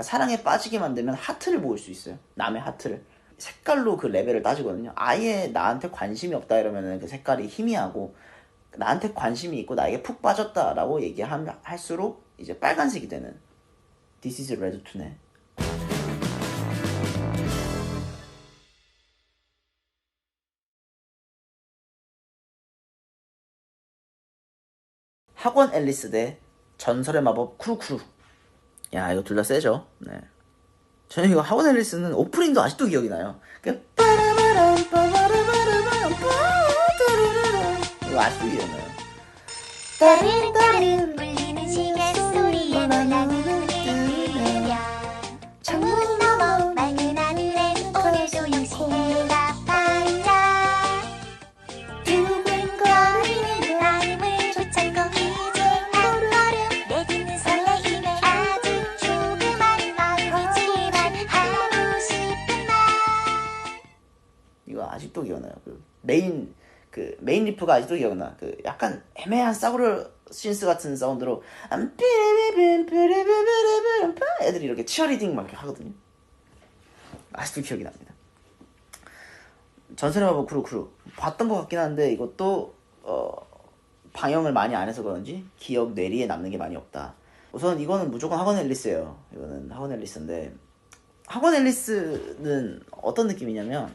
사랑에 빠지게 만들면 하트를 모을 수 있어요. 남의 하트를. 색깔로 그 레벨을 따지거든요. 아예 나한테 관심이 없다 이러면은 그 색깔이 희미하고, 나한테 관심이 있고 나에게 푹 빠졌다라고 얘기할수록 이제 빨간색이 되는 This is Red 2네. 학원 앨리스 대 전설의 마법 쿠루쿠루. 야, 이거 둘 다 세죠. 네. 저는 이거 학원 앨리스는 오프닝도 아직도 기억이 나요. 이거 아직도 기억나요. 따르르따르 울리는 시계 소리에 놀라 눈을 뜨며 창문 너머 맑은 하늘에 오늘 조용시가 반짝 두근거리는 마음을 쫓아고 이제 한 걸음 내딛는 설레임에 아주 조그만 마음이지만 하고 싶은 말. 이거 아직도 기억나요. 메인 리프가 아직도 기억나. 그 약간 애매한 싸구려 신스 같은 사운드로 애들이 이렇게 치어리딩 막 이렇게 하거든요. 아직도 기억이 납니다. 전설의 마법 쿠루쿠루 봤던 것 같긴 한데 이것도 방영을 많이 안 해서 그런지 기억 뇌리에 남는 게 많이 없다. 우선 이거는 무조건 학원 앨리스예요. 이거는 학원 앨리스인데, 학원 앨리스는 어떤 느낌이냐면,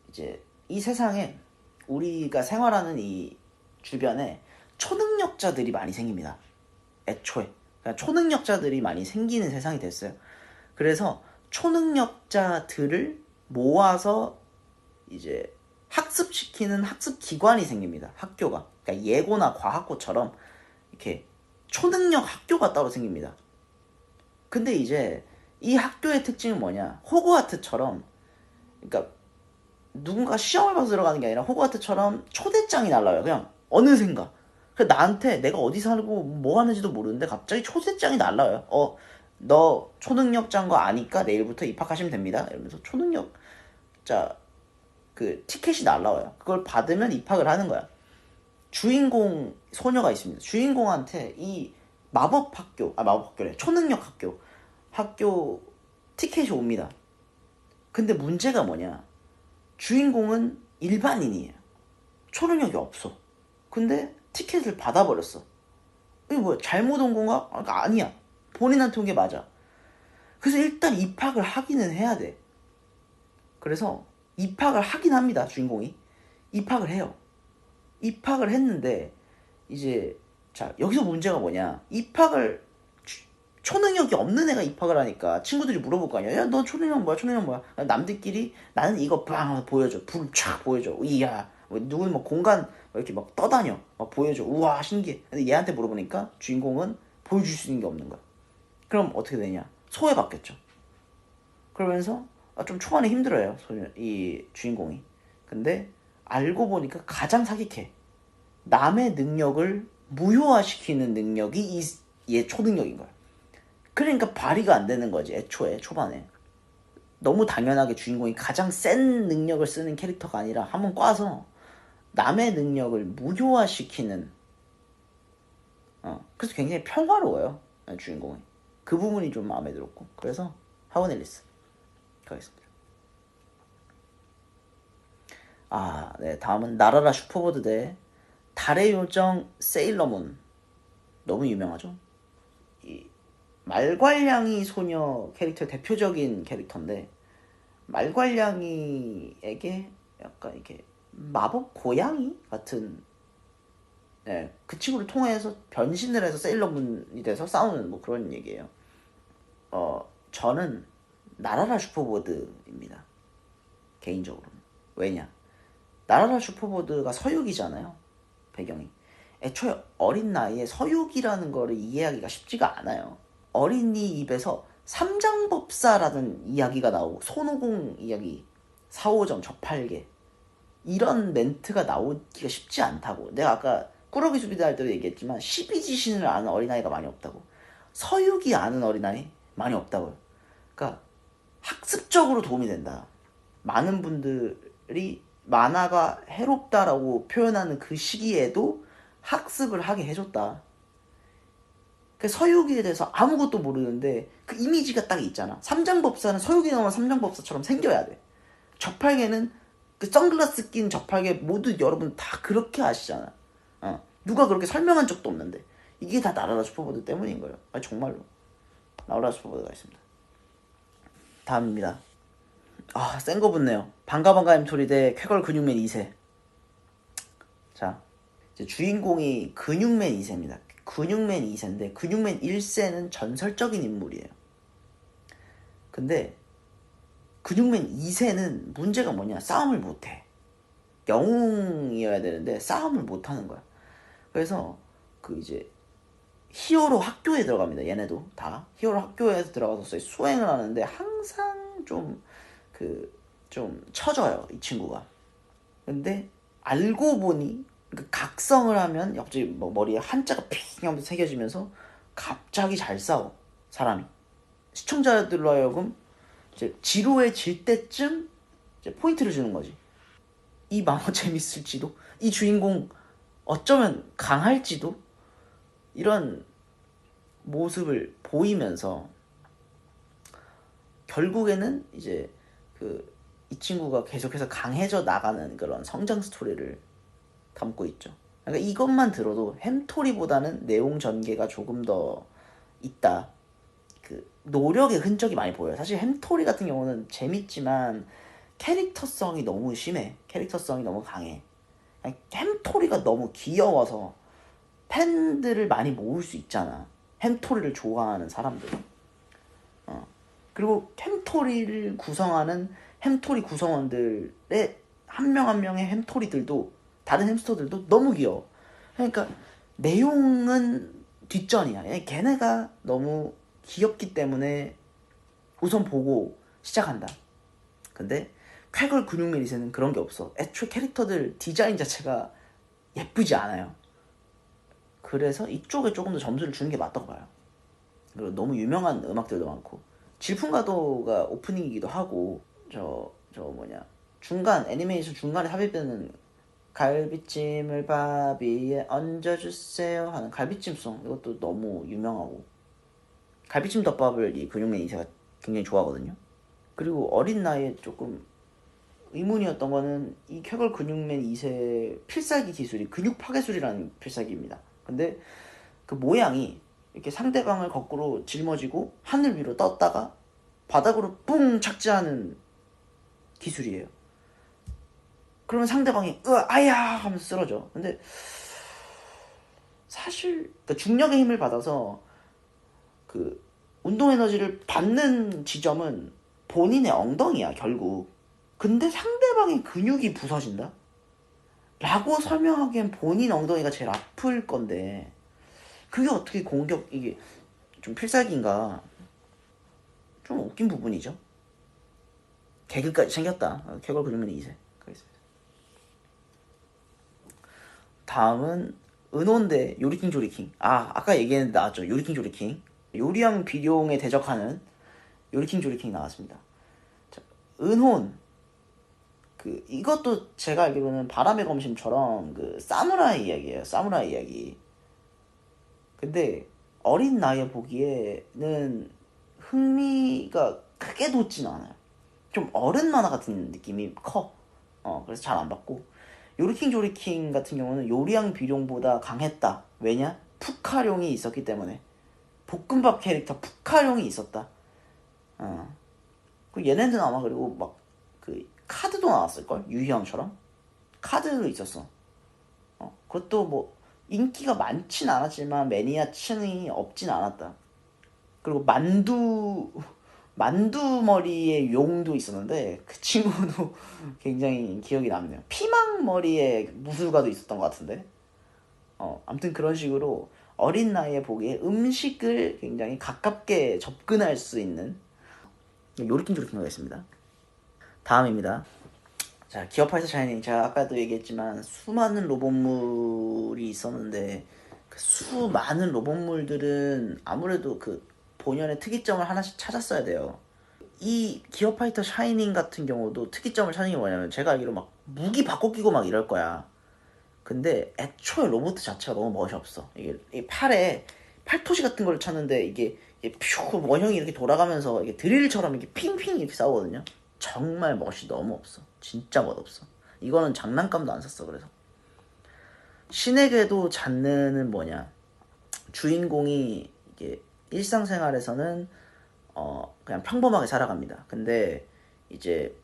이제 이 세상에 우리가 생활하는 이 주변에 초능력자들이 많이 생깁니다. 애초에 그러니까 초능력자들이 많이 생기는 세상이 됐어요. 그래서 초능력자들을 모아서 이제 학습시키는 학습기관이 생깁니다. 학교가. 그러니까 예고나 과학고처럼 이렇게 초능력 학교가 따로 생깁니다. 근데 이제 이 학교의 특징은 뭐냐, 호그와트처럼, 그러니까 누군가 시험을 봐서 들어가는 게 아니라 호그와트처럼 초대장이 날라와요. 그냥 어느샌가. 그래서 나한테 내가 어디 살고 뭐 하는지도 모르는데 갑자기 초대장이 날라와요. 너 초능력자인 거 아니까 내일부터 입학하시면 됩니다. 이러면서 초능력자 그 티켓이 날라와요. 그걸 받으면 입학을 하는 거야. 주인공 소녀가 있습니다. 주인공한테 이 마법학교래. 초능력 학교 티켓이 옵니다. 근데 문제가 뭐냐, 주인공은 일반인이에요. 초능력이 없어. 근데 티켓을 받아버렸어. 이거 뭐야, 잘못 온 건가? 아니야. 본인한테 온 게 맞아. 그래서 일단 입학을 하기는 해야 돼. 그래서 입학을 하긴 합니다. 주인공이 입학을 해요. 입학을 했는데 이제 자, 여기서 문제가 뭐냐, 초능력이 없는 애가 입학을 하니까 친구들이 물어볼 거 아니야. 야, 너 초능력 뭐야? 남들끼리 나는 이거 빵 보여줘. 불 촥 보여줘. 이야. 누구는 막 공간 이렇게 막 떠다녀. 막 보여줘. 우와, 신기해. 근데 얘한테 물어보니까 주인공은 보여줄 수 있는 게 없는 거야. 그럼 어떻게 되냐? 소외받겠죠. 그러면서 좀 초반에 힘들어요. 이 주인공이. 근데 알고 보니까 가장 사기캐. 남의 능력을 무효화시키는 능력이 얘 초능력인 거야. 그러니까 발휘가 안 되는 거지, 애초에 초반에. 너무 당연하게 주인공이 가장 센 능력을 쓰는 캐릭터가 아니라 한번 꽈서 남의 능력을 무효화시키는. 그래서 굉장히 평화로워요, 주인공이. 그 부분이 좀 마음에 들었고, 그래서 학원 앨리스 가겠습니다. 네, 다음은 나라라 슈퍼보드 대 달의 요정 세일러문. 너무 유명하죠. 이 말괄량이 소녀 캐릭터 대표적인 캐릭터인데, 말괄량이에게 약간 이렇게 마법 고양이 같은, 네, 그 친구를 통해서 변신을 해서 세일러문이 돼서 싸우는 뭐 그런 얘기예요. 저는 나라라 슈퍼보드입니다, 개인적으로는. 왜냐, 나라라 슈퍼보드가 서유기잖아요, 배경이. 애초에 어린 나이에 서유기라는 거를 이해하기가 쉽지가 않아요. 어린이 입에서 삼장법사라는 이야기가 나오고, 손오공 이야기, 4호점 저팔계, 이런 멘트가 나오기가 쉽지 않다고. 내가 아까 꾸러기 수비대 할 때도 얘기했지만 12지신을 아는 어린아이가 많이 없다고. 서유기 아는 어린아이 많이 없다고요. 그러니까 학습적으로 도움이 된다. 많은 분들이 만화가 해롭다라고 표현하는 그 시기에도 학습을 하게 해줬다. 그 서유기에 대해서 아무것도 모르는데 그 이미지가 딱 있잖아. 삼장법사는 서유기 나오는 삼장법사처럼 생겨야 돼. 저팔계는 그 선글라스 낀 저팔계 모두 여러분 다 그렇게 아시잖아. 누가 그렇게 설명한 적도 없는데 이게 다 나라라 슈퍼보드 때문인 거예요. 아니 정말로 나라라 슈퍼보드가 있습니다. 다음입니다. 센 거 붙네요. 반가반가 엠토리 대 쾌걸 근육맨 2세. 자, 이제 주인공이 근육맨 2세입니다. 근육맨 2세인데 근육맨 1세는 전설적인 인물이에요. 근데 근육맨 2세는 문제가 뭐냐? 싸움을 못해. 영웅이어야 되는데 싸움을 못하는 거야. 그래서 그 이제 히어로 학교에 들어갑니다. 얘네도 다 히어로 학교에 들어가서 수행을 하는데 항상 좀 처져요, 이 친구가. 근데 알고 보니 그 각성을 하면 갑자기 뭐 머리에 한자가 핑 하면서 새겨지면서 갑자기 잘 싸워, 사람이. 시청자들로 하여금 이제 지루해질 때쯤 이제 포인트를 주는 거지. 이 만화 재밌을지도, 이 주인공 어쩌면 강할지도, 이런 모습을 보이면서 결국에는 이제 이 친구가 계속해서 강해져 나가는 그런 성장 스토리를 담고 있죠. 그러니까 이것만 들어도 햄토리보다는 내용 전개가 조금 더 있다. 그 노력의 흔적이 많이 보여요. 사실 햄토리 같은 경우는 재밌지만 캐릭터성이 너무 심해. 캐릭터성이 너무 강해. 햄토리가 너무 귀여워서 팬들을 많이 모을 수 있잖아. 햄토리를 좋아하는 사람들. 그리고 햄토리를 구성하는 햄토리 구성원들의 한 명 한 명의 햄토리들도, 다른 햄스터들도 너무 귀여워. 그러니까 내용은 뒷전이야. 걔네가 너무 귀엽기 때문에 우선 보고 시작한다. 근데 쾌걸 근육맨 2세는 그런 게 없어. 애초에 캐릭터들 디자인 자체가 예쁘지 않아요. 그래서 이쪽에 조금 더 점수를 주는 게 맞다고 봐요. 그리고 너무 유명한 음악들도 많고, 질풍가도가 오프닝이기도 하고, 중간 애니메이션 중간에 삽입되는 갈비찜을 밥 위에 얹어주세요 하는 갈비찜송, 이것도 너무 유명하고, 갈비찜 덮밥을 이 근육맨 2세가 굉장히 좋아하거든요. 그리고 어린 나이에 조금 의문이었던 거는 이 쾌걸 근육맨 2세 필살기 기술이 근육 파괴술이라는 필살기입니다. 근데 그 모양이 이렇게 상대방을 거꾸로 짊어지고 하늘 위로 떴다가 바닥으로 뿡 착지하는 기술이에요. 그러면 상대방이 아야 하면서 쓰러져. 근데 사실 그러니까 중력의 힘을 받아서 그 운동 에너지를 받는 지점은 본인의 엉덩이야, 결국. 근데 상대방의 근육이 부서진다? 라고 설명하기엔 본인 엉덩이가 제일 아플 건데, 그게 어떻게 이게 좀 필살기인가? 좀 웃긴 부분이죠. 개그까지 생겼다. 쾌걸 근육맨 2세. 그렇습니다. 다음은 은혼 대 요리킹 조리킹. 아까 얘기했는데 나왔죠. 요리킹 조리킹. 요리왕 비룡에 대적하는 요리킹 조리킹이 나왔습니다. 자, 은혼. 이것도 제가 알기로는 바람의 검심처럼 사무라이 이야기예요. 사무라이 이야기. 근데 어린 나이에 보기에는 흥미가 크게 돋진 않아요. 좀 어른 만화 같은 느낌이 커. 그래서 잘 안 봤고, 요리킹 조리킹 같은 경우는 요리왕 비룡보다 강했다. 왜냐? 푸카룡이 있었기 때문에. 볶음밥 캐릭터 푸카룡이 있었다. 얘네들은 아마 그리고 카드도 나왔을걸? 유희왕처럼? 카드도 있었어. 그것도 뭐 인기가 많진 않았지만 매니아층이 없진 않았다. 그리고 만두머리의 용도 있었는데 그 친구도 굉장히 기억이 남네요. 피망머리의 무술가도 있었던 것 같은데. 아무튼 그런 식으로 어린 나이에 보기에 음식을 굉장히 가깝게 접근할 수 있는 요리킹 조리킹가 있습니다. 다음입니다. 자, 기어파이터 샤이닝. 제가 아까도 얘기했지만 수많은 로봇물이 있었는데 그 수많은 로봇물들은 아무래도 본연의 특이점을 하나씩 찾았어야 돼요. 이 기어파이터 샤이닝 같은 경우도 특이점을 찾는 게 뭐냐면, 제가 알기로 무기 바꿔 끼고 이럴 거야. 근데 애초에 로봇 자체가 너무 멋이 없어. 이게 팔에 팔토시 같은 걸 쳤는데 이게 퓨 원형이 이렇게 돌아가면서 이게 드릴처럼 이렇게 핑핑 이렇게 싸우거든요. 정말 멋이 너무 없어. 진짜 멋없어. 이거는 장난감도 안 샀어. 그래서 신에게도 잔느는 뭐냐, 주인공이 이게 일상생활에서는 그냥 평범하게 살아갑니다. 근데 이제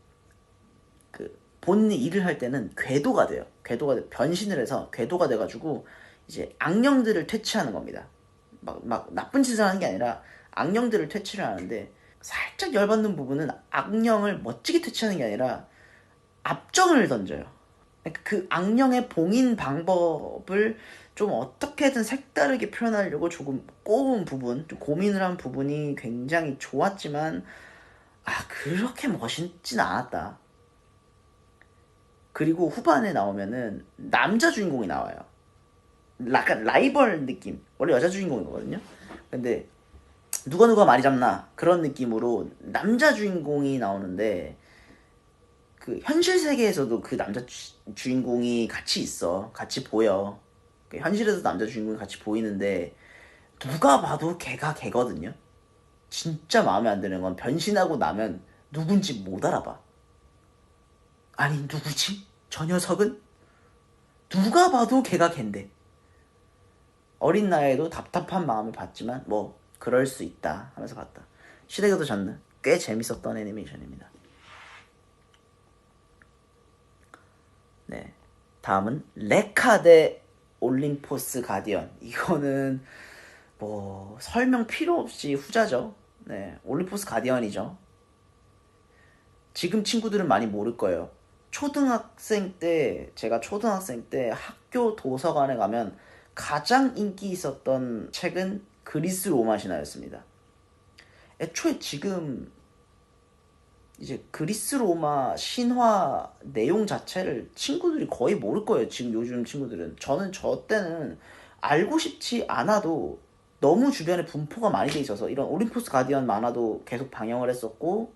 그 본 일을 할 때는 궤도가 돼요. 변신을 해서 궤도가 돼가지고 이제 악령들을 퇴치하는 겁니다. 막 나쁜 짓을 하는 게 아니라 악령들을 퇴치를 하는데, 살짝 열받는 부분은 악령을 멋지게 퇴치하는 게 아니라 압정을 던져요. 그러니까 그 악령의 봉인 방법을 좀 어떻게든 색다르게 표현하려고 조금 꼬운 부분, 좀 고민을 한 부분이 굉장히 좋았지만 그렇게 멋있진 않았다. 그리고 후반에 나오면은 남자 주인공이 나와요. 약간 라이벌 느낌. 원래 여자 주인공이거든요. 근데 누가 많이 잡나 그런 느낌으로 남자 주인공이 나오는데, 그 현실 세계에서도 그 남자 주인공이 같이 있어. 같이 보여. 현실에서도 남자 주인공이 같이 보이는데 누가 봐도 걔가 걔거든요. 진짜 마음에 안 드는 건 변신하고 나면 누군지 못 알아봐. 아니 누구지? 저 녀석은? 누가 봐도 걔가 걔인데. 어린 나이에도 답답한 마음을 봤지만 뭐 그럴 수 있다 하면서 봤다. 시대교도 졌는 꽤 재밌었던 애니메이션입니다. 네, 다음은 레카 대 올림포스 가디언. 이거는 뭐 설명 필요 없이 후자죠. 네, 올림포스 가디언이죠. 지금 친구들은 많이 모를 거예요. 제가 초등학생 때 학교 도서관에 가면 가장 인기 있었던 책은 그리스 로마 신화였습니다. 애초에 지금 이제 그리스 로마 신화 내용 자체를 친구들이 거의 모를 거예요. 지금 요즘 친구들은. 저 때는 알고 싶지 않아도 너무 주변에 분포가 많이 돼 있어서 이런 올림포스 가디언 만화도 계속 방영을 했었고,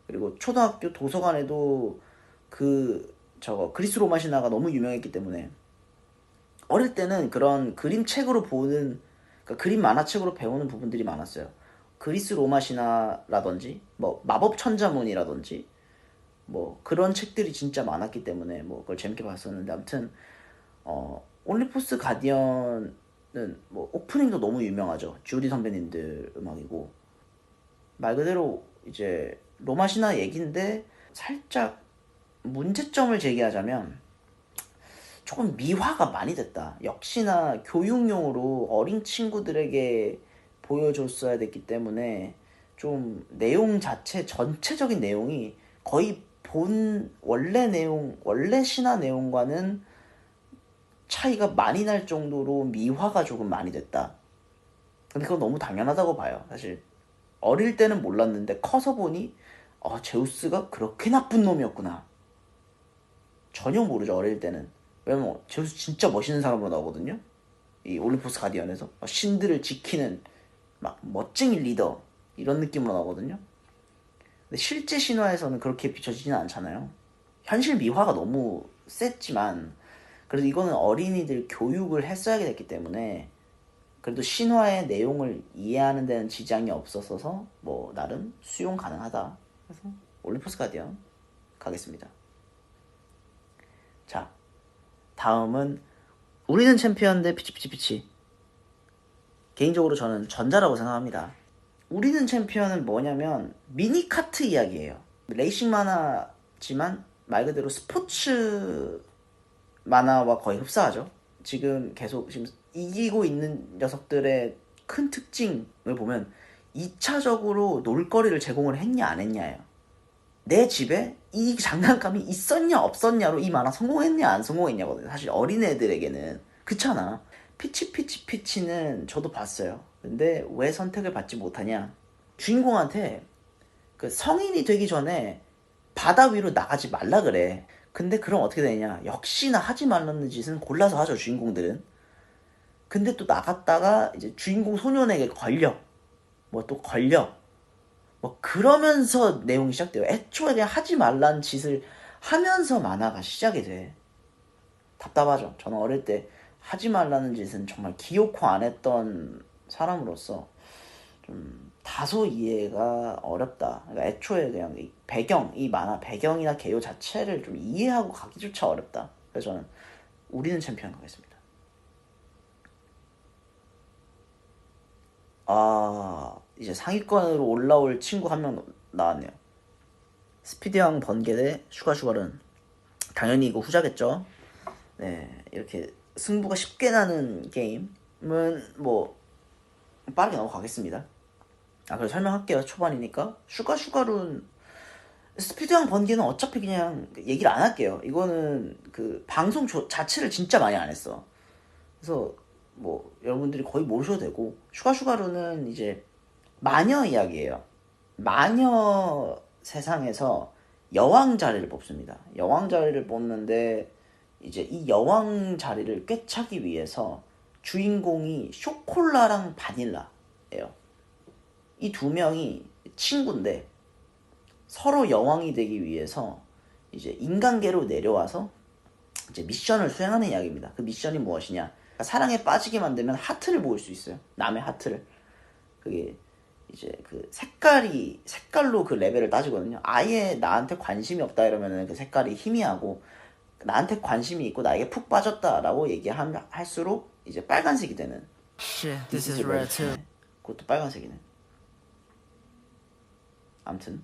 그리고 초등학교 도서관에도 그리스 로마 신화가 너무 유명했기 때문에 어릴 때는 그런 그림책으로 보는, 그러니까 그림 만화책으로 배우는 부분들이 많았어요. 그리스 로마 신화라든지 뭐 마법 천자문이라든지 뭐 그런 책들이 진짜 많았기 때문에 뭐 그걸 재밌게 봤었는데, 아무튼 올림포스 가디언은 뭐 오프닝도 너무 유명하죠. 주디 선배님들 음악이고, 말 그대로 이제 로마 신화 얘기인데 살짝 문제점을 제기하자면 조금 미화가 많이 됐다. 역시나 교육용으로 어린 친구들에게 보여줬어야 됐기 때문에 좀 내용 자체, 전체적인 내용이 거의 원래 신화 내용과는 차이가 많이 날 정도로 미화가 조금 많이 됐다. 근데 그건 너무 당연하다고 봐요. 사실 어릴 때는 몰랐는데 커서 보니 제우스가 그렇게 나쁜 놈이었구나. 전혀 모르죠, 어릴 때는. 왜냐면 제우스 진짜 멋있는 사람으로 나오거든요. 이 올림포스 가디언에서 신들을 지키는 막 멋쟁이 리더 이런 느낌으로 나오거든요. 근데 실제 신화에서는 그렇게 비춰지지는 않잖아요. 현실 미화가 너무 셌지만 그래도 이거는 어린이들 교육을 했어야 됐기 때문에 그래도 신화의 내용을 이해하는 데는 지장이 없었어서 뭐 나름 수용 가능하다. 그래서 올림포스 가디언 가겠습니다. 자, 다음은 우리는 챔피언 대 피치피치피치. 개인적으로 저는 전자라고 생각합니다. 우리는 챔피언은 뭐냐면 미니카트 이야기예요. 레이싱 만화지만 말 그대로 스포츠 만화와 거의 흡사하죠. 지금 이기고 있는 녀석들의 큰 특징을 보면 2차적으로 놀거리를 제공을 했냐 안 했냐예요. 내 집에 이 장난감이 있었냐 없었냐로 이 만화 성공했냐 안 성공했냐거든요. 사실 어린애들에게는. 그렇잖아. 피치피치피치는 저도 봤어요. 근데 왜 선택을 받지 못하냐, 주인공한테 그 성인이 되기 전에 바다 위로 나가지 말라 그래. 근데 그럼 어떻게 되냐, 역시나 하지 말라는 짓은 골라서 하죠, 주인공들은. 근데 또 나갔다가 이제 주인공 소년에게 뭐 그러면서 내용이 시작돼요. 애초에 그냥 하지 말라는 짓을 하면서 만화가 시작이 돼. 답답하죠. 저는 어릴 때 하지 말라는 짓은 정말 기어코 안 했던 사람으로서 좀 다소 이해가 어렵다. 그러니까 애초에 그냥 이 배경, 이 만화 배경이나 개요 자체를 좀 이해하고 가기조차 어렵다. 그래서 저는 우리는 챔피언 가겠습니다. 아, 이제 상위권으로 올라올 친구 한 명 나왔네요. 스피드형 번개 대 슈가슈가는 당연히 이거 후자겠죠. 네, 이렇게 승부가 쉽게 나는 게임은 뭐 빠르게 넘어가겠습니다. 그래서 설명할게요. 초반이니까. 슈가룬 스피드왕 번개는 어차피 그냥 얘기를 안 할게요. 이거는 그 방송 자체를 진짜 많이 안 했어. 그래서 뭐 여러분들이 거의 모르셔도 되고, 슈가룬은 이제 마녀 이야기예요. 마녀 세상에서 여왕 자리를 뽑습니다. 여왕 자리를 뽑는데 이제 이 여왕 자리를 꿰차기 위해서 주인공이 쇼콜라랑 바닐라예요. 이 두 명이 친구인데 서로 여왕이 되기 위해서 이제 인간계로 내려와서 이제 미션을 수행하는 이야기입니다. 그 미션이 무엇이냐? 그러니까 사랑에 빠지게 만들면 하트를 모을 수 있어요. 남의 하트를. 그게 이제 그 색깔로 그 레벨을 따지거든요. 아예 나한테 관심이 없다 이러면은 그 색깔이 희미하고, 나한테 관심이 있고 나에게 푹 빠졌다라고 할수록 이제 빨간색이 되는. Shit, this is red too. 그것도 빨간색이네. 암튼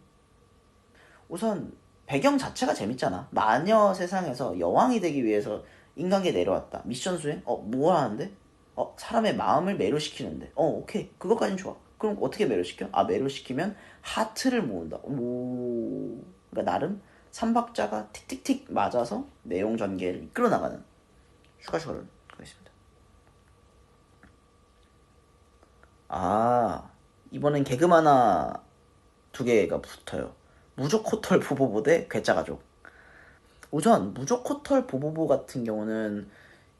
우선 배경 자체가 재밌잖아. 마녀 세상에서 여왕이 되기 위해서 인간계 내려왔다. 미션 수행? 뭐 하는데? 사람의 마음을 매료시키는데. 오케이. 그것까진 좋아. 그럼 어떻게 매료시켜? 매료시키면 하트를 모은다. 오. 그러니까 나름 삼박자가 틱틱틱 맞아서 내용 전개를 이끌어 나가는 슈가슈가를 하겠습니다. 이번엔 개그 만화 두 개가 붙어요. 무조코털 보보보 대 괴짜가족. 우선 무조코털 보보보 같은 경우는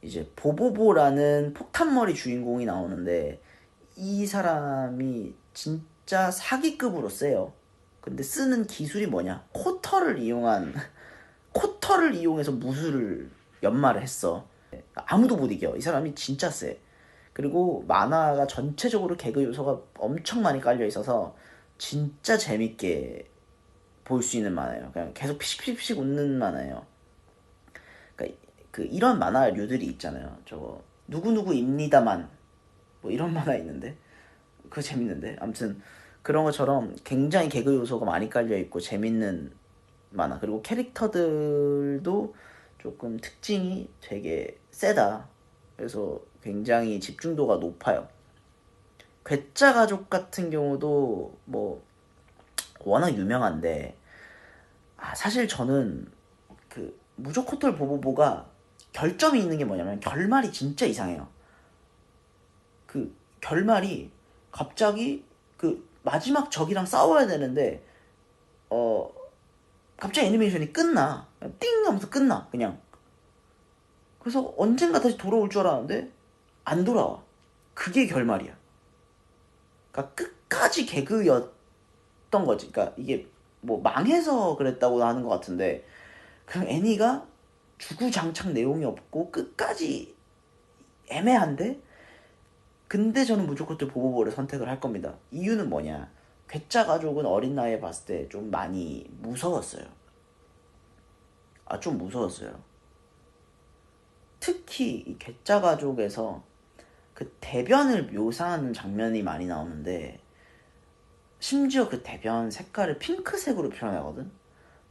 이제 보보보라는 폭탄머리 주인공이 나오는데, 이 사람이 진짜 사기급으로 세요. 근데 쓰는 기술이 뭐냐? 코털을 이용해서 무술을 연마를 했어. 아무도 못 이겨. 이 사람이 진짜 세. 그리고 만화가 전체적으로 개그 요소가 엄청 많이 깔려 있어서 진짜 재밌게 볼 수 있는 만화예요. 그냥 계속 피식피식 웃는 만화예요. 그러니까 그 이런 만화류들이 있잖아요. 저거 누구누구입니다만 뭐 이런 만화 있는데 그거 재밌는데. 아무튼 그런 것처럼 굉장히 개그 요소가 많이 깔려 있고 재밌는 만화. 그리고 캐릭터들도 조금 특징이 되게 세다. 그래서 굉장히 집중도가 높아요. 괴짜가족 같은 경우도 뭐 워낙 유명한데, 사실 저는 그 무조코털 보보보가 결점이 있는 게 뭐냐면 결말이 진짜 이상해요. 그 결말이 갑자기 그 마지막 적이랑 싸워야 되는데 갑자기 애니메이션이 끝나. 띵 하면서 끝나 그냥. 그래서 언젠가 다시 돌아올 줄 알았는데 안 돌아와. 그게 결말이야. 그러니까 끝까지 개그였던 거지. 그러니까 이게 뭐 망해서 그랬다고 하는 것 같은데, 그냥 애니가 주구장창 내용이 없고 끝까지 애매한데, 근데 저는 무조건 또 보보보를 선택을 할 겁니다. 이유는 뭐냐? 괴짜 가족은 어린 나이에 봤을 때 좀 많이 무서웠어요. 좀 무서웠어요. 특히 이 괴짜 가족에서 그 대변을 묘사하는 장면이 많이 나오는데, 심지어 그 대변 색깔을 핑크색으로 표현하거든?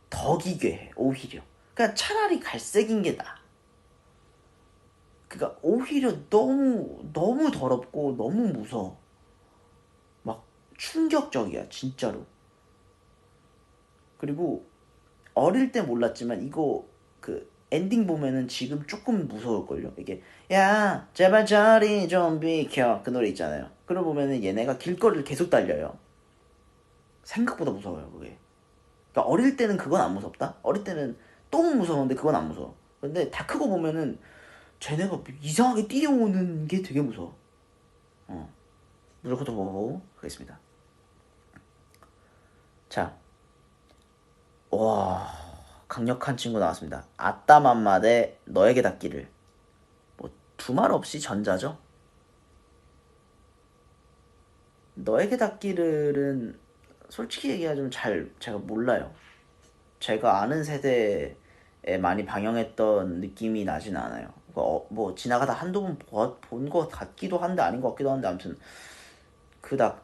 더 기괴해, 오히려. 그냥 차라리 갈색인 게 나아. 그니까 오히려 너무 더럽고 너무 무서워. 막 충격적이야, 진짜로. 그리고 어릴 때 몰랐지만 이거 그 엔딩 보면은 지금 조금 무서울걸요. 이게 야 제발 저리 좀 비켜, 그 노래 있잖아요. 그러고 보면은 얘네가 길거리를 계속 달려요. 생각보다 무서워요, 그게. 그러니까 어릴 때는 그건 안 무섭다? 어릴 때는 똥 무서운데 그건 안 무서워. 근데 다 크고 보면은 쟤네가 이상하게 뛰어오는 게 되게 무서워. 무조건 더 보고 가겠습니다. 자, 와, 강력한 친구 나왔습니다. 아따맘마 대 너에게 닿기를. 뭐 두말 없이 전자죠. 너에게 닿기를은 솔직히 얘기하자면 제가 몰라요. 제가 아는 세대에 많이 방영했던 느낌이 나진 않아요. 뭐 지나가다 한두 번 본 것 같기도 한데 아닌 것 같기도 한데 아무튼 그닥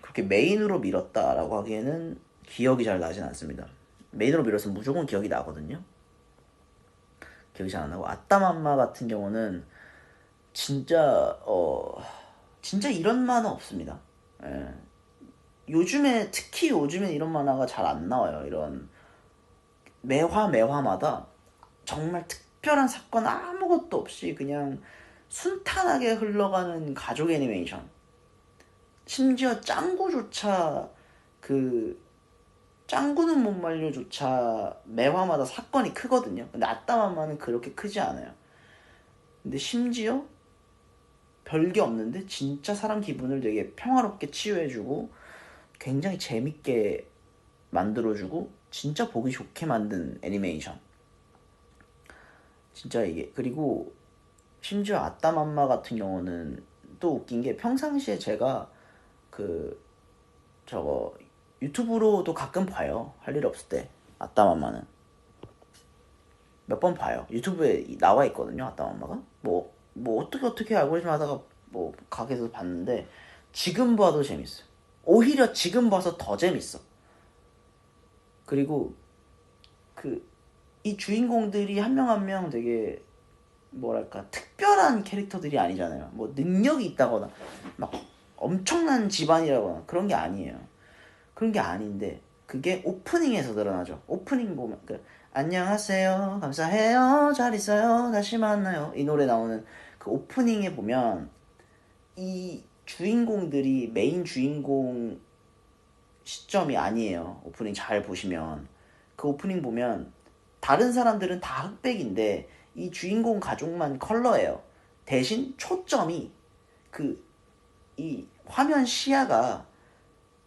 그렇게 메인으로 밀었다라고 하기에는 기억이 잘 나진 않습니다. 메인으로 밀었으면 무조건 기억이 나거든요. 기억이 잘 안 나고 아따맘마 같은 경우는 진짜 진짜 이런 만화 없습니다. 예. 특히 요즘에 이런 만화가 잘 안 나와요. 이런 매화마다 정말 특별한 사건 아무것도 없이 그냥 순탄하게 흘러가는 가족 애니메이션. 심지어 짱구조차 짱구는 못 말려조차 매화마다 사건이 크거든요. 근데 아따맘마는 그렇게 크지 않아요. 근데 심지어 별게 없는데 진짜 사람 기분을 되게 평화롭게 치유해주고 굉장히 재밌게 만들어주고 진짜 보기 좋게 만든 애니메이션. 진짜 이게 그리고 심지어 아따맘마 같은 경우는 또 웃긴 게 평상시에 제가 저거 유튜브로도 가끔 봐요. 할 일 없을 때 아따맘마는 몇 번 봐요. 유튜브에 나와 있거든요. 아따맘마가 뭐 어떻게 알고리즘 하다가 뭐 가게에서 봤는데 지금 봐도 재밌어요. 오히려 지금 봐서 더 재밌어. 그리고 이 주인공들이 한 명 한 명 되게 뭐랄까 특별한 캐릭터들이 아니잖아요. 뭐 능력이 있다거나 막 엄청난 집안이라거나 그런 게 아니에요. 그런 게 아닌데 그게 오프닝에서 드러나죠. 오프닝 보면 안녕하세요, 감사해요, 잘 있어요, 다시 만나요 이 노래 나오는 그 오프닝에 보면 이 주인공들이 메인 주인공 시점이 아니에요. 오프닝 잘 보시면 그 오프닝 보면 다른 사람들은 다 흑백인데 이 주인공 가족만 컬러예요. 대신 초점이 이 화면 시야가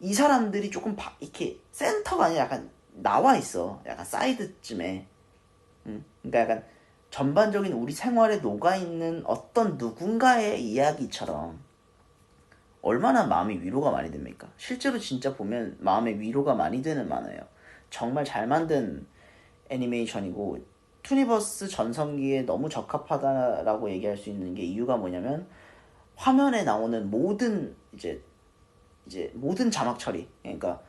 이 사람들이 조금 이렇게 센터가 아니라 약간 나와 있어. 약간 사이드쯤에. 그러니까 약간 전반적인 우리 생활에 녹아있는 어떤 누군가의 이야기처럼 얼마나 마음이 위로가 많이 됩니까? 실제로 진짜 보면 마음에 위로가 많이 되는 만화예요. 정말 잘 만든 애니메이션이고 투니버스 전성기에 너무 적합하다라고 얘기할 수 있는 게 이유가 뭐냐면 화면에 나오는 모든 이제 모든 자막 처리, 그러니까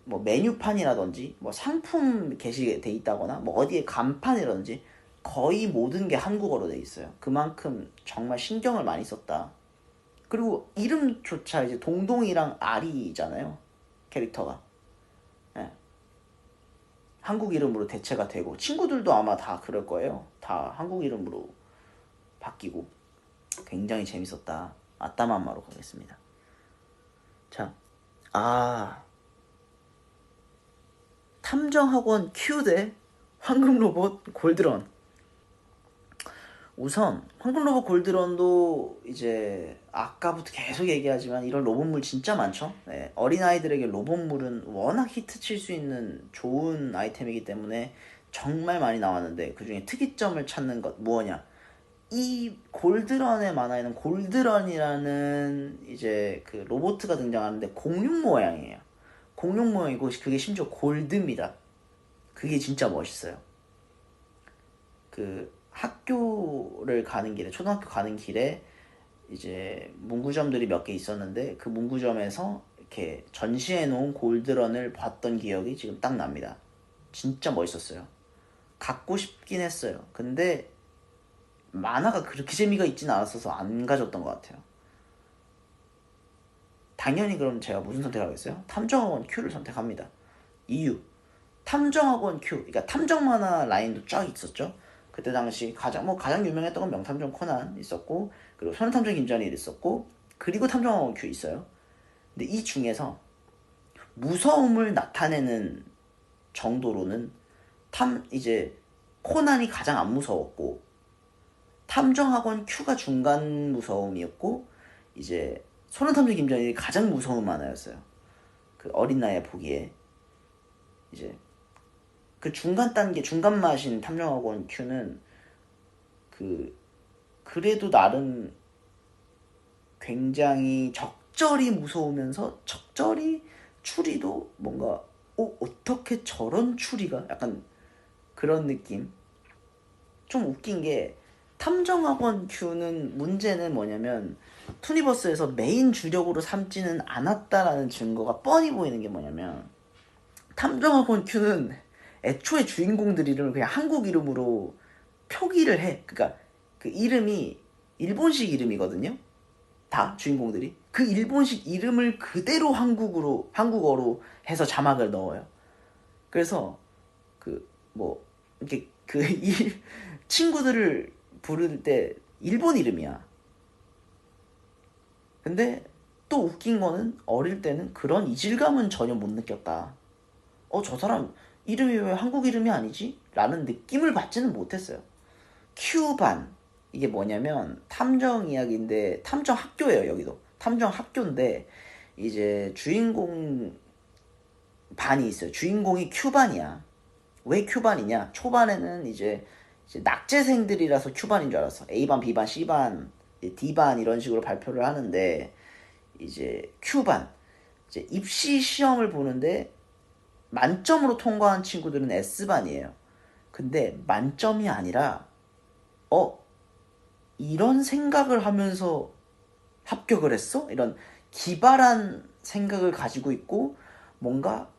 뭐 메뉴판이라든지 뭐 상품 게시돼 있다거나 뭐 어디에 간판이라든지 거의 모든 게 한국어로 돼 있어요. 그만큼 정말 신경을 많이 썼다. 그리고 이름조차 이제 동동이랑 아리잖아요. 캐릭터가. 예. 한국 이름으로 대체가 되고 친구들도 아마 다 그럴 거예요. 다 한국 이름으로 바뀌고 굉장히 재밌었다. 아따맘마로 가겠습니다. 자, 탐정학원 Q 대 황금로봇 골드런. 우선 황금로봇 골드런도 이제 아까부터 계속 얘기하지만 이런 로봇물 진짜 많죠. 네, 어린아이들에게 로봇물은 워낙 히트칠 수 있는 좋은 아이템이기 때문에 정말 많이 나왔는데 그중에 특이점을 찾는 것 뭐냐, 이 골드런의 만화에는 골드런이라는 이제 그 로봇가 등장하는데 공룡 모양이에요. 공룡 모양이고 그게 심지어 골드입니다. 그게 진짜 멋있어요. 학교를 가는 길에, 초등학교 가는 길에 이제 문구점들이 몇 개 있었는데 그 문구점에서 이렇게 전시해 놓은 골드런을 봤던 기억이 지금 딱 납니다. 진짜 멋있었어요. 갖고 싶긴 했어요. 근데 만화가 그렇게 재미가 있진 않았어서 안 가졌던 것 같아요. 당연히 그럼 제가 무슨 선택하겠어요? 탐정학원 Q를 선택합니다. 이유, 탐정학원 Q, 그러니까 탐정 만화 라인도 쫙 있었죠. 그때 당시 가장 유명했던 건 명탐정 코난 있었고, 그리고 소년탐정 김전일 있었고, 그리고 탐정학원 Q 있어요. 근데 이 중에서 무서움을 나타내는 정도로는 이제 코난이 가장 안 무서웠고, 탐정학원 Q가 중간 무서움이었고, 이제 소년탐정 김전일이 가장 무서운 만화였어요. 그 어린 나이에 보기에. 이제 그 중간 단계, 중간 맛인 탐정학원 Q는 그래도 나름 굉장히 적절히 무서우면서 적절히 추리도 뭔가 어떻게 저런 추리가 약간 그런 느낌. 좀 웃긴 게 탐정학원 Q는 문제는 뭐냐면 투니버스에서 메인 주력으로 삼지는 않았다라는 증거가 뻔히 보이는 게 뭐냐면 탐정학원 Q는 애초에 주인공들 이름을 그냥 한국 이름으로 표기를 해. 그러니까 그 이름이 일본식 이름이거든요. 다 주인공들이 그 일본식 이름을 그대로 한국어로 해서 자막을 넣어요. 그래서 그 뭐 이렇게 그 친구들을 부를 때 일본 이름이야. 근데 또 웃긴 거는 어릴 때는 그런 이질감은 전혀 못 느꼈다. 저 사람 이름이 왜 한국 이름이 아니지? 라는 느낌을 받지는 못했어요. 큐반 이게 뭐냐면 탐정 이야기인데 탐정 학교예요. 여기도 탐정 학교인데 이제 주인공 반이 있어요. 주인공이 큐반이야. 왜 큐반이냐? 초반에는 이제 낙제생들이라서 큐반인 줄 알았어. A반, B반, C반, D반 이런 식으로 발표를 하는데 이제 큐반 이제 입시 시험을 보는데 만점으로 통과한 친구들은 S반이에요. 근데 만점이 아니라 이런 생각을 하면서 합격을 했어? 이런 기발한 생각을 가지고 있고 뭔가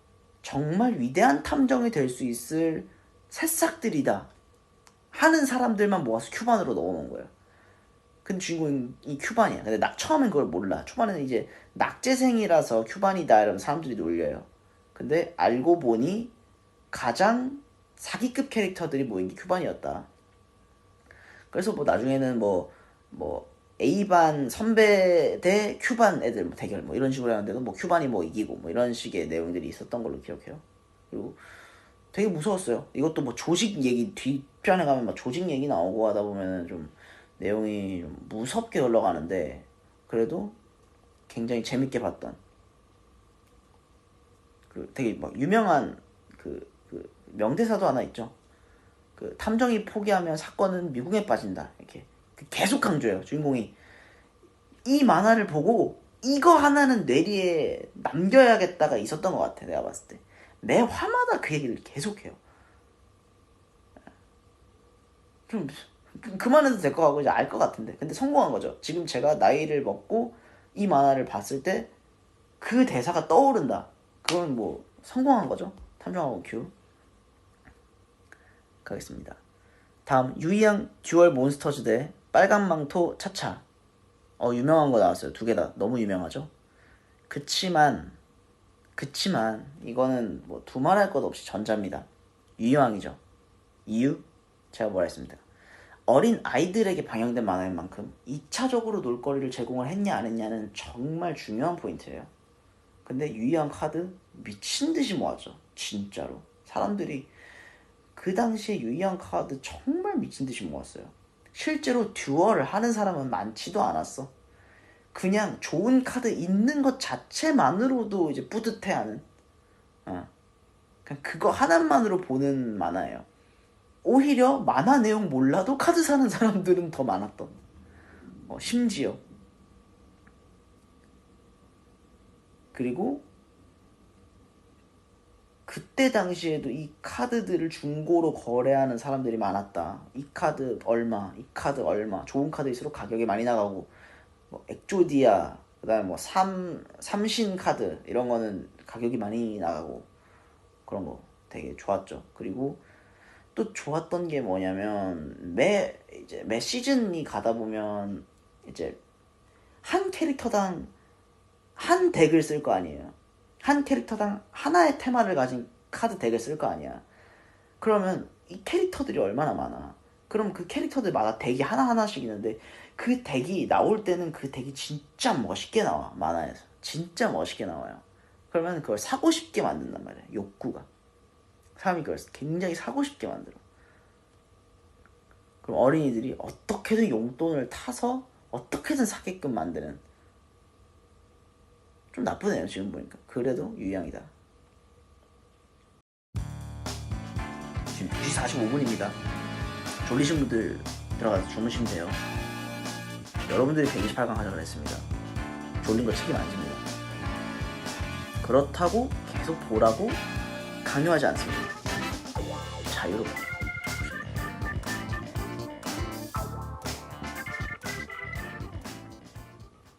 정말 위대한 탐정이 될 수 있을 새싹들이다 하는 사람들만 모아서 큐반으로 넣어놓은 거예요. 근데 주인공이 큐반이야. 근데 처음엔 그걸 몰라. 초반에는 이제 낙제생이라서 큐반이다 이러면 사람들이 놀려요. 근데 알고 보니 가장 사기급 캐릭터들이 모인 게 큐반이었다. 그래서 뭐 나중에는 뭐 A반 선배 대 큐반 애들 뭐 대결 뭐 이런 식으로 하는데도 뭐 큐반이 뭐 이기고 뭐 이런 식의 내용들이 있었던 걸로 기억해요. 그리고 되게 무서웠어요. 이것도 뭐 조직 얘기 뒷편에 가면 막 조직 얘기 나오고 하다 보면은 좀 내용이 좀 무섭게 흘러가는데 그래도 굉장히 재밌게 봤던 그 되게 막 유명한 그 명대사도 하나 있죠. 그 탐정이 포기하면 사건은 미궁에 빠진다. 이렇게 계속 강조해요. 주인공이 이 만화를 보고 이거 하나는 뇌리에 남겨야겠다가 있었던 것 같아. 내가 봤을 때 매 화마다 그 얘기를 계속해요. 좀 그만해도 될 것 같고 이제 알 것 같은데 근데 성공한 거죠. 지금 제가 나이를 먹고 이 만화를 봤을 때 그 대사가 떠오른다. 그건 뭐 성공한 거죠. 탐정학원 Q 가겠습니다. 다음 유이양 듀얼 몬스터즈 대 빨간 망토 차차. 유명한 거 나왔어요. 두 개 다 너무 유명하죠. 그치만 이거는 뭐 두말할 것 없이 전자입니다. 유이왕이죠. 이유? 제가 뭐라 했습니다. 어린 아이들에게 방영된 만화인 만큼 2차적으로 놀거리를 제공을 했냐 안 했냐는 정말 중요한 포인트예요. 근데 유이왕 카드 미친듯이 모았죠. 진짜로 사람들이 그 당시에 유이왕 카드 정말 미친듯이 모았어요. 실제로 듀얼을 하는 사람은 많지도 않았어. 그냥 좋은 카드 있는 것 자체만으로도 이제 뿌듯해하는 그냥 그거 하나만으로 보는 만화예요. 오히려 만화 내용 몰라도 카드 사는 사람들은 더 많았던 심지어 그리고 그때 당시에도 이 카드들을 중고로 거래하는 사람들이 많았다. 이 카드 얼마, 이 카드 얼마. 좋은 카드일수록 가격이 많이 나가고 뭐 엑조디아, 그다음에 뭐 삼신 카드 이런 거는 가격이 많이 나가고 그런 거 되게 좋았죠. 그리고 또 좋았던 게 뭐냐면 매 시즌이 가다 보면 이제 한 캐릭터당 한 덱을 쓸 거 아니에요. 한 캐릭터당 하나의 테마를 가진 카드 덱을 쓸 거 아니야. 그러면 이 캐릭터들이 얼마나 많아. 그럼 그 캐릭터들마다 덱이 하나하나씩 있는데 그 덱이 나올 때는 그 덱이 진짜 멋있게 나와. 만화에서 진짜 멋있게 나와요. 그러면 그걸 사고 싶게 만든단 말이야. 욕구가 사람이 그걸 굉장히 사고 싶게 만들어. 그럼 어린이들이 어떻게든 용돈을 타서 어떻게든 사게끔 만드는. 좀 나쁘네요 지금 보니까. 그래도 유의양이다. 지금 2시 45분입니다. 졸리신 분들 들어가서 주무시면 돼요. 여러분들이 128강 하자 그랬습니다. 졸린 거 책임 안 집니다. 그렇다고 계속 보라고 강요하지 않습니다. 자유롭게.